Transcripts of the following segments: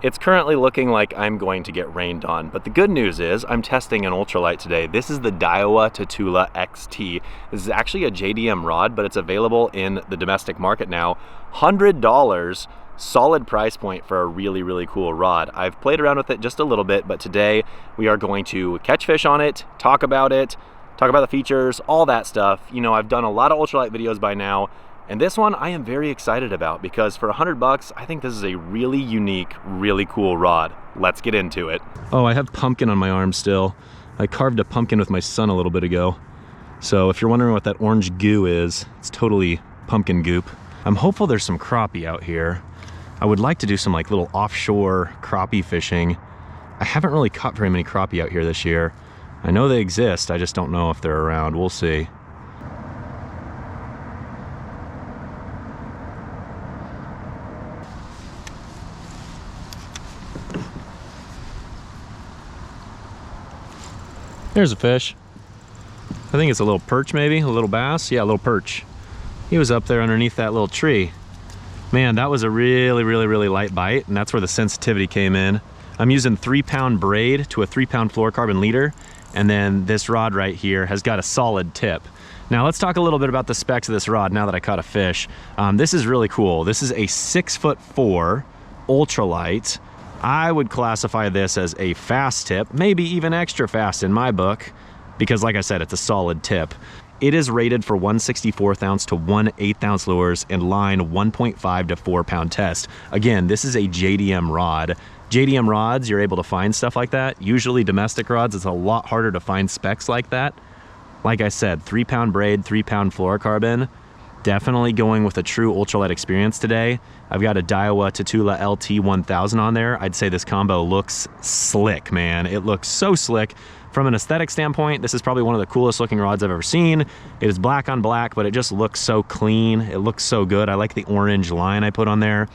It's currently looking like I'm going to get rained on, but the good news is I'm testing an ultralight today. This is the Daiwa Tatula XT. This is actually a JDM rod, but it's available in the domestic market now. $100, solid price point for a really, really cool rod. I've played around with it just a little bit, but today we are going to catch fish on it, talk about the features, all that stuff. You know, I've done a lot of ultralight videos by now, and this one I am very excited about because for $100, I think this is a really unique, really cool rod. Let's get into it. Oh, I have pumpkin on my arm still. I carved a pumpkin with my son a little bit ago. So if you're wondering what that orange goo is, it's totally pumpkin goop. I'm hopeful there's some crappie out here. I would like to do some like little offshore crappie fishing. I haven't really caught very many crappie out here this year. I know they exist, I just don't know if they're around. We'll see. There's a fish. I think it's a little perch maybe, a little bass. Yeah, a little perch. He was up there underneath that little tree. Man, that was a really, really, really light bite, and that's where the sensitivity came in. I'm using 3-pound braid to a 3-pound fluorocarbon leader, and then this rod right here has got a solid tip. Now let's talk a little bit about the specs of this rod now that I caught a fish. This is really cool. This is a 6'4" ultralight. I would classify this as a fast tip, maybe even extra fast in my book, because like I said, it's a solid tip. It is rated for 1/64 ounce to 1/8 ounce lures and line 1.5 to 4-pound test. Again, this is a JDM rod. JDM rods, you're able to find stuff like that. Usually domestic rods, it's a lot harder to find specs like that. Like I said, 3-pound braid, 3-pound fluorocarbon. Definitely going with a true ultralight experience today. I've got a Daiwa Tatula LT 1000 on there. I'd say this combo looks slick, man. It looks so slick. From an aesthetic standpoint, this is probably one of the coolest looking rods I've ever seen. It is black on black, but it just looks so clean. It looks so good. I like the orange line I put on there.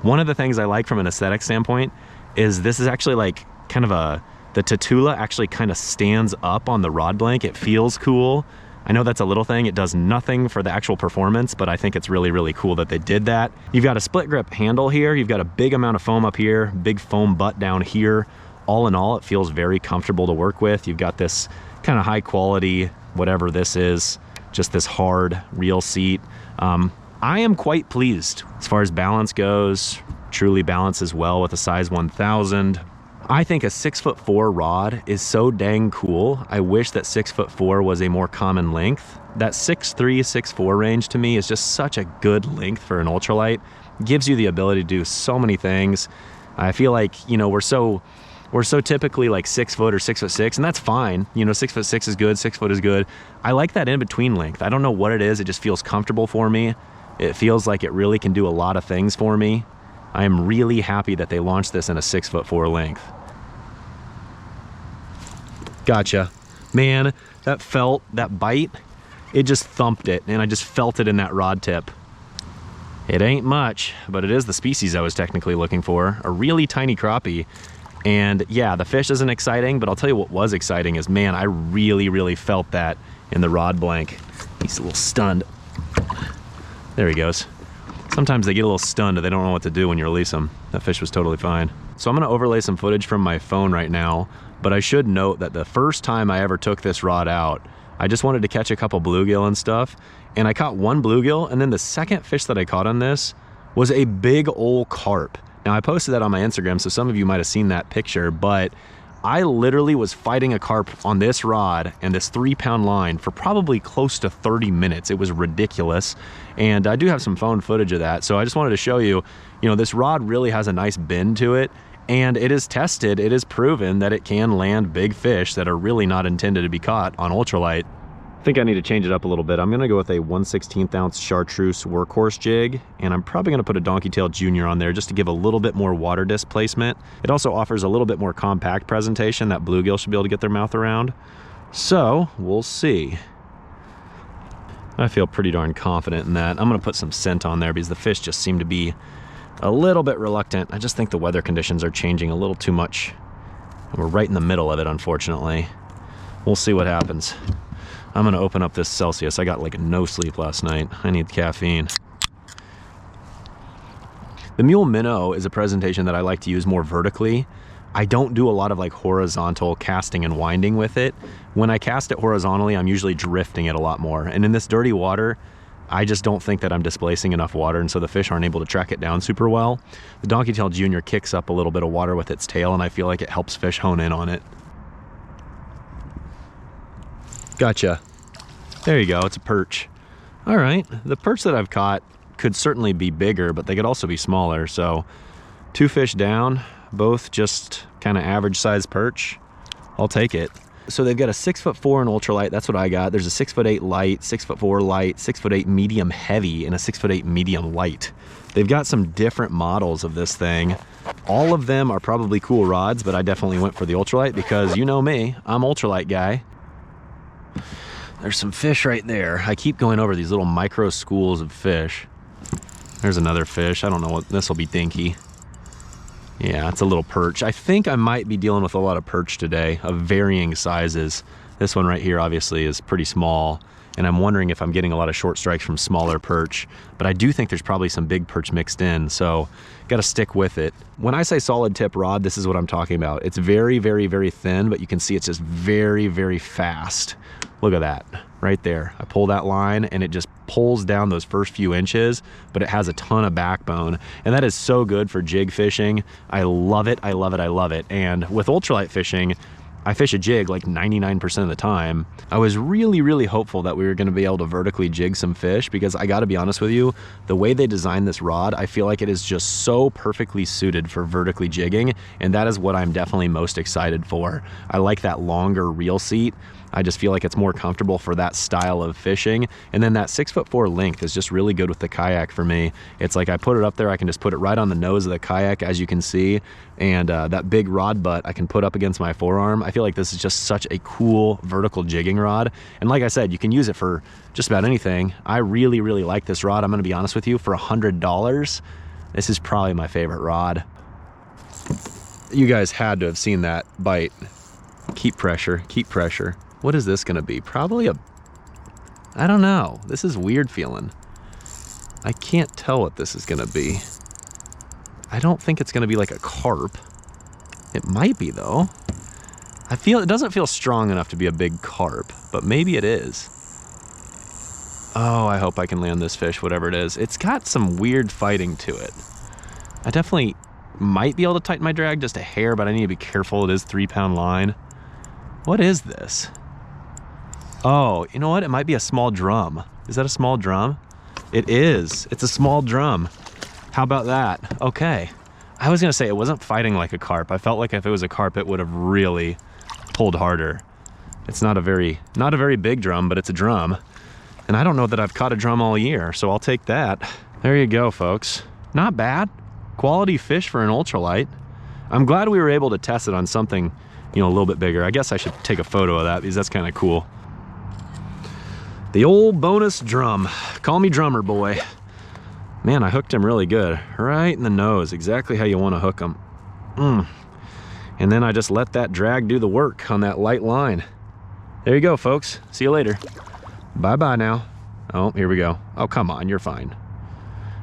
One of the things I like from an aesthetic standpoint is this is actually like kind of the Tatula actually kind of stands up on the rod blank. It feels cool. I know that's a little thing. It does nothing for the actual performance, but I think it's really, really cool that they did that. You've got a split grip handle here. You've got a big amount of foam up here, big foam butt down here. All in all, it feels very comfortable to work with. You've got this kind of high quality, whatever this is, just this hard reel seat. I am quite pleased as far as balance goes. Truly balances well with a size 1000. I think a 6'4" rod is so dang cool. I wish that 6'4" was a more common length. That 6'3", 6'4" range to me is just such a good length for an ultralight. It gives you the ability to do so many things. I feel like, you know, we're so typically like 6 foot or 6'6", and that's fine. You know, 6'6" is good, 6 foot is good. I like that in between length. I don't know what it is. It just feels comfortable for me. It feels like it really can do a lot of things for me. I am really happy that they launched this in a 6'4" length. Gotcha. Man, that bite, it just thumped it, and I just felt it in that rod tip. It ain't much, but it is the species I was technically looking for. A really tiny crappie. And yeah, the fish isn't exciting, but I'll tell you what was exciting is, man, I really, really felt that in the rod blank. He's a little stunned. There he goes. Sometimes they get a little stunned and they don't know what to do when you release them. That fish was totally fine. So I'm gonna overlay some footage from my phone right now, but I should note that the first time I ever took this rod out, I just wanted to catch a couple bluegill and stuff, and I caught one bluegill, and then the second fish that I caught on this was a big old carp. Now I posted that on my Instagram, so some of you might have seen that picture, but I literally was fighting a carp on this rod and this 3-pound line for probably close to 30 minutes. It was ridiculous. And I do have some phone footage of that. So I just wanted to show you, you know, this rod really has a nice bend to it, and it is tested, it is proven that it can land big fish that are really not intended to be caught on ultralight. I think I need to change it up a little bit. I'm gonna go with a 1/16 ounce chartreuse workhorse jig, and I'm probably gonna put a Donkey Tail Junior on there just to give a little bit more water displacement. It also offers a little bit more compact presentation that bluegill should be able to get their mouth around. So we'll see. I feel pretty darn confident in that. I'm gonna put some scent on there because the fish just seem to be a little bit reluctant. I just think the weather conditions are changing a little too much. We're right in the middle of it, unfortunately. We'll see what happens. I'm gonna open up this Celsius. I got like no sleep last night. I need caffeine. The Mule Minnow is a presentation that I like to use more vertically. I don't do a lot of like horizontal casting and winding with it. When I cast it horizontally, I'm usually drifting it a lot more. And in this dirty water, I just don't think that I'm displacing enough water, and so the fish aren't able to track it down super well. The Donkeytail Junior kicks up a little bit of water with its tail, and I feel like it helps fish hone in on it. Gotcha. There you go, it's a perch. All right, the perch that I've caught could certainly be bigger, but they could also be smaller. So 2 fish down, both just kind of average size perch. I'll take it. So they've got a 6'4" in ultralight. That's what I got. There's a 6'8" light, 6'4" light, 6'8" medium heavy, and a 6'8" medium light. They've got some different models of this thing. All of them are probably cool rods, but I definitely went for the ultralight because you know me, I'm ultralight guy. There's some fish right there. I keep going over these little micro schools of fish. There's another fish. I don't know what, this will be dinky. Yeah, it's a little perch. I think I might be dealing with a lot of perch today of varying sizes. This one right here obviously is pretty small, and I'm wondering if I'm getting a lot of short strikes from smaller perch, but I do think there's probably some big perch mixed in, so gotta stick with it. When I say solid tip rod, this is what I'm talking about. It's very, very, very thin, but you can see it's just very, very fast. Look at that, right there. I pull that line and it just pulls down those first few inches, but it has a ton of backbone. And that is so good for jig fishing. I love it, I love it, I love it. And with ultralight fishing, I fish a jig like 99% of the time. I was really, really hopeful that we were gonna be able to vertically jig some fish because I gotta be honest with you, the way they designed this rod, I feel like it is just so perfectly suited for vertically jigging, and that is what I'm definitely most excited for. I like that longer reel seat. I just feel like it's more comfortable for that style of fishing. And then that 6'4" length is just really good with the kayak for me. It's like I put it up there, I can just put it right on the nose of the kayak, as you can see. And that big rod butt I can put up against my forearm. I feel like this is just such a cool vertical jigging rod. And like I said, you can use it for just about anything. I really, really like this rod. I'm gonna be honest with you, for $100, this is probably my favorite rod. You guys had to have seen that bite. Keep pressure, keep pressure. What is this gonna be? Probably a, I don't know. This is weird feeling. I can't tell what this is gonna be. I don't think it's gonna be like a carp. It might be though. I feel, it doesn't feel strong enough to be a big carp, but maybe it is. Oh, I hope I can land this fish, whatever it is. It's got some weird fighting to it. I definitely might be able to tighten my drag just a hair, but I need to be careful. It is 3-pound line. What is this? Oh, you know what? It might be a small drum. Is that a small drum? It is. It's a small drum. How about that? Okay. I was gonna say it wasn't fighting like a carp. I felt like if it was a carp, it would have really pulled harder. It's not a very big drum, but it's a drum. And I don't know that I've caught a drum all year, so I'll take that. There you go, folks. Not bad. Quality fish for an ultralight. I'm glad we were able to test it on something, you know, a little bit bigger. I guess I should take a photo of that because that's kind of cool. The old bonus drum. Call me drummer boy. Man, I hooked him really good. Right in the nose, exactly how you want to hook him. And then I just let that drag do the work on that light line. There you go, folks. See you later. Bye-bye now. Oh, here we go. Oh, come on, you're fine.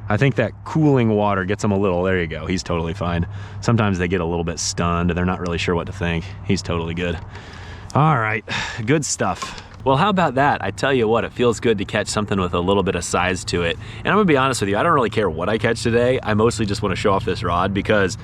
I think that cooling water gets him a little, there you go, he's totally fine. Sometimes they get a little bit stunned and they're not really sure what to think. He's totally good. All right, good stuff. Well, how about that? I tell you what, it feels good to catch something with a little bit of size to it. And I'm gonna be honest with you, I don't really care what I catch today. I mostly just wanna show off this rod because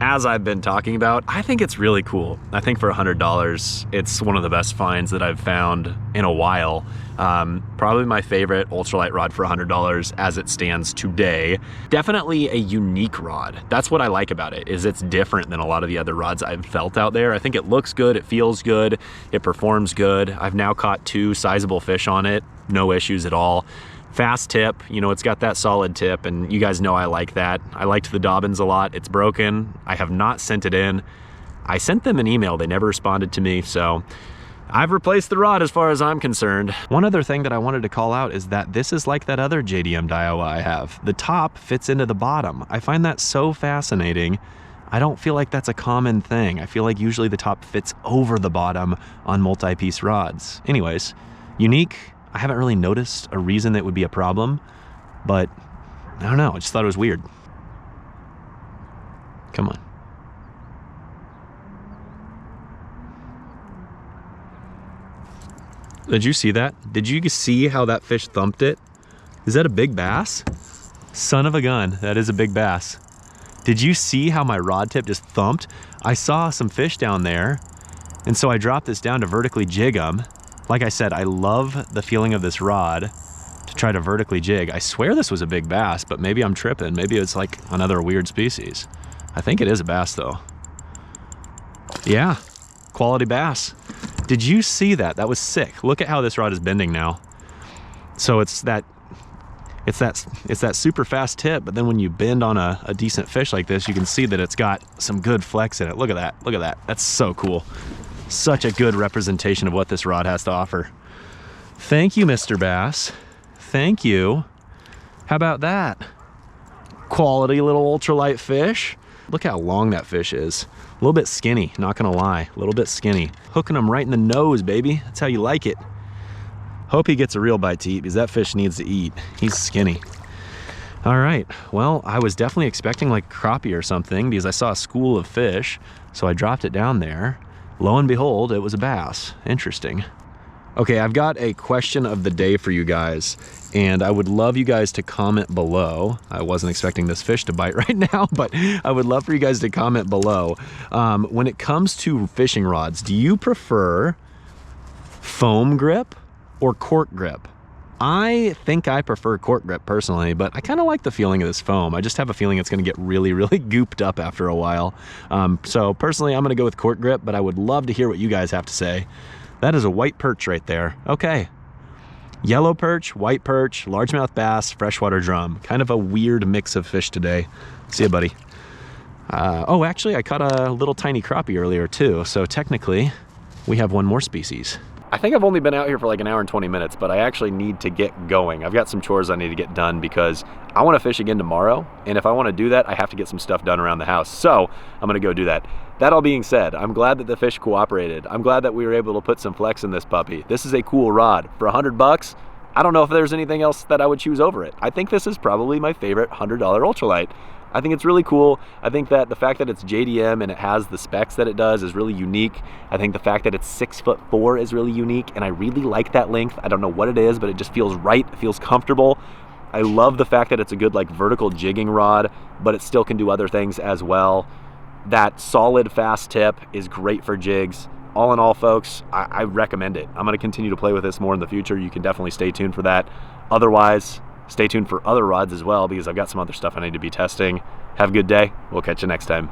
as I've been talking about, I think it's really cool. I think for $100, it's one of the best finds that I've found in a while. Probably my favorite ultralight rod for $100 as it stands today. Definitely a unique rod. That's what I like about it, is it's different than a lot of the other rods I've felt out there. I think it looks good, it feels good, it performs good. I've now caught 2 sizable fish on it, no issues at all. Fast tip, you know, it's got that solid tip, and you guys know I like that. I liked the Dobbins a lot. It's broken. I have not sent it in. I sent them an email. They never responded to me, so I've replaced the rod as far as I'm concerned. One other thing that I wanted to call out is that this is like that other JDM Daiwa I have. The top fits into the bottom. I find that so fascinating. I don't feel like that's a common thing. I feel like usually the top fits over the bottom on multi-piece rods. Anyways, unique. I haven't really noticed a reason that would be a problem, but I don't know, I just thought it was weird. Come on. Did you see that? Did you see how that fish thumped it? Is that a big bass? Son of a gun, that is a big bass. Did you see how my rod tip just thumped? I saw some fish down there, and so I dropped this down to vertically jig them. Like I said, I love the feeling of this rod to try to vertically jig. I swear this was a big bass, but maybe I'm tripping. Maybe it's like another weird species. I think it is a bass though. Yeah, quality bass. Did you see that? That was sick. Look at how this rod is bending now. So it's that super fast tip, but then when you bend on a decent fish like this, you can see that it's got some good flex in it. Look at that, look at that. That's so cool. Such a good representation of what this rod has to offer. Thank you, Mr. Bass. Thank you. How about that? Quality little ultralight fish. Look how long that fish is. A little bit skinny, not gonna lie, a little bit skinny. Hooking him right in the nose, baby. That's how you like it. Hope he gets a real bite to eat because that fish needs to eat. He's skinny. All right, well, I was definitely expecting like crappie or something because I saw a school of fish, so I dropped it down there. Lo and behold, it was a bass. Interesting. Okay, I've got a question of the day for you guys, and I would love you guys to comment below. I wasn't expecting this fish to bite right now, but I would love for you guys to comment below. When it comes to fishing rods, do you prefer foam grip or cork grip? I think I prefer cork grip personally, but I kind of like the feeling of this foam. I just have a feeling it's going to get really, really gooped up after a while. So personally, I'm going to go with cork grip, but I would love to hear what you guys have to say. That is a white perch right there. Okay. Yellow perch, white perch, largemouth bass, freshwater drum. Kind of a weird mix of fish today. See ya, buddy. Oh, actually, I caught a little tiny crappie earlier too. So technically, we have one more species. I think I've only been out here for like an hour and 20 minutes, but I actually need to get going. I've got some chores I need to get done because I want to fish again tomorrow. And if I want to do that, I have to get some stuff done around the house. So I'm going to go do that. That all being said, I'm glad that the fish cooperated. I'm glad that we were able to put some flex in this puppy. This is a cool rod. For $100, I don't know if there's anything else that I would choose over it. I think this is probably my favorite $100 ultralight. I think it's really cool. I think that the fact that it's JDM and it has the specs that it does is really unique. I think the fact that it's 6'4" is really unique, and I really like that length. I don't know what it is, but it just feels right. It feels comfortable. I love the fact that it's a good like vertical jigging rod, but it still can do other things as well. That solid fast tip is great for jigs. All in all, folks, I recommend it. I'm going to continue to play with this more in the future. You can definitely stay tuned for that. Otherwise, stay tuned for other rods as well because I've got some other stuff I need to be testing. Have a good day. We'll catch you next time.